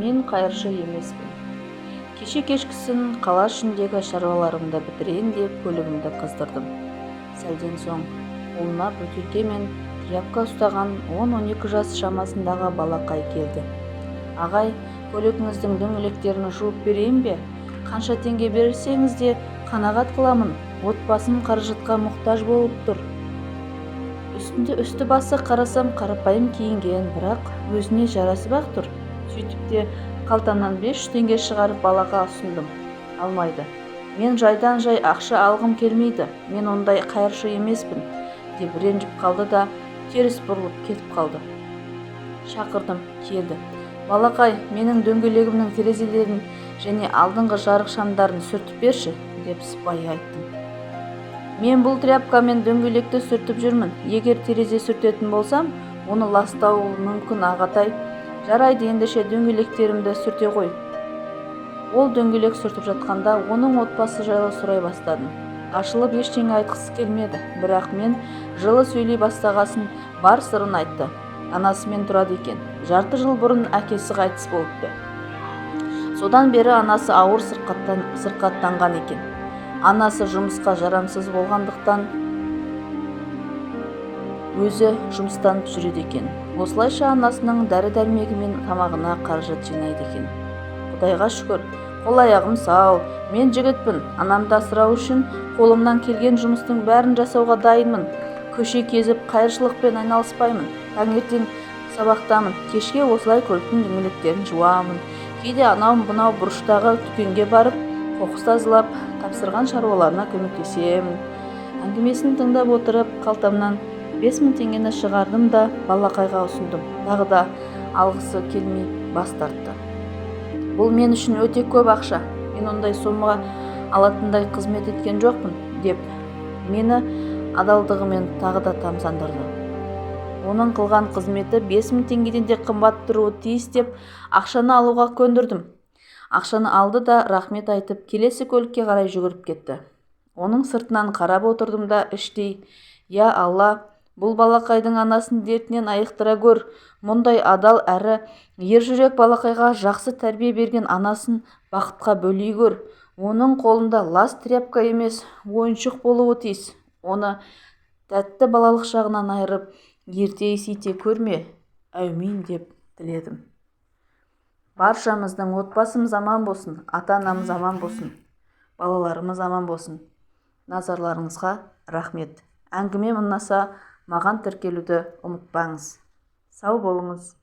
мен қайыршы емеспін. Кеше кешкісін қала ішіндегі шаруаларымды бітірейін деп көлігімді қыздырдым. Сәлден соң қолына бөтелке мен тряпка ұстаған 10-12 жас шамасындағы балақай келді. Ағай, көлігіңіздің дөңгелектерін жуып берейін бе? Қанша теңге берсеңіз де қанағат қыламын. Отбасым қаражатқа мұқтаж болып тұр. Үсті басы қарасам қарапайым киінген, бірақ өзіне жарасып-ақ тұр. Сөйтіп те қалтамнан 500 теңге шығарып балаға ұсындым. Алмайды. Мен жайдан жай ақша алғым келмейді. Мен ондай қайыршы емеспін, деп ренжіп қалды да теріс бұрылып кетіп қалды. Шақырдым, келді. Балақай, менің дөңгелегімнің терезелерін және алдыңғы жарық шамдарын сүртіп берші, деп сыпайы айттым. Мен бұл тряпкамен дөңгелекті сүртіп жүрмін. Егер терезе сүртетін болсам, оны ластауы мүмкін, ағатай. Жарайды, ендеше дөңгелектерімді сүрте қой. Ол дөңгелек сүртіп жатқанда оның отбасы жайлы сұрай бастадым. Ашылып ештеңе айтқысы келмеді, бірақ мен жылы сөйлей бастағасын бар сырын айтты. Анасымен тұрады екен. Жарты жыл бұрын әкесі қайтыс болыпты. Содан бері анасы ауыр сырқаттанған екен. Анасы жұмысқа жарамсыз болғандықтан өзі жұмыстан жүреді екен. Осылайша анасының дәрі-дәрмегі мен тамағына қаражат жинайды екен. Құдайға шүкір, қол-аяғым сау, мен жігітпін. Анамды асырау үшін қолымнан келген жұмыстың бәрін жасауға дайынмын. Көше кезіп қайыршылықпен айналыспаймын. Таңертең сабақтамын, кешке осылай көліктің дөңгелектерін жуамын. Кейде анау-мынау бұрыштағы дүкенге барып, қоқыс тазалап, тапсырған шаруаларына көмектесемін. Әңгімесін тыңдап отырып, қалтамнан 5000 теңгені шығардым да балақайға ұсындым. Тағы да алғысы келмей бас тартты. Бұл мен үшін өте көп ақша. Мен ондай сомаға алатындай қызмет еткен жоқпын, деп мені адалдығымен тағы да тамсандырды. Оның қылған қызметі 5000 теңгеден де қымбат тұруы тиіс деп ақшаны алуға көндірдім. Ақшаны алды да рахмет айтып, келесі көлікке қарай жүгіріп кетті. Оның сыртынан қарап отырдым да іштей, я Алла, бұл балақайдың анасын дертінен айықтыра көр. Мұндай адал әрі ержүрек балақайға жақсы тәрбие берген анасын бақытқа бөлей көр. Оның қолында лас тряпка емес, ойыншық болуы тиіс. Оны тәтті балалық шағынан айырып, ерте есейте көрме. Әумин, деп тіледім. Баршамыздың отбасымыз аман болсын, ата-анамыз аман болсын, балаларымыз аман болсын. Назарларыңызға рахмет. Әңгіме ұнаса, маған тіркелуді ұмытпаңыз. Сау болыңыз.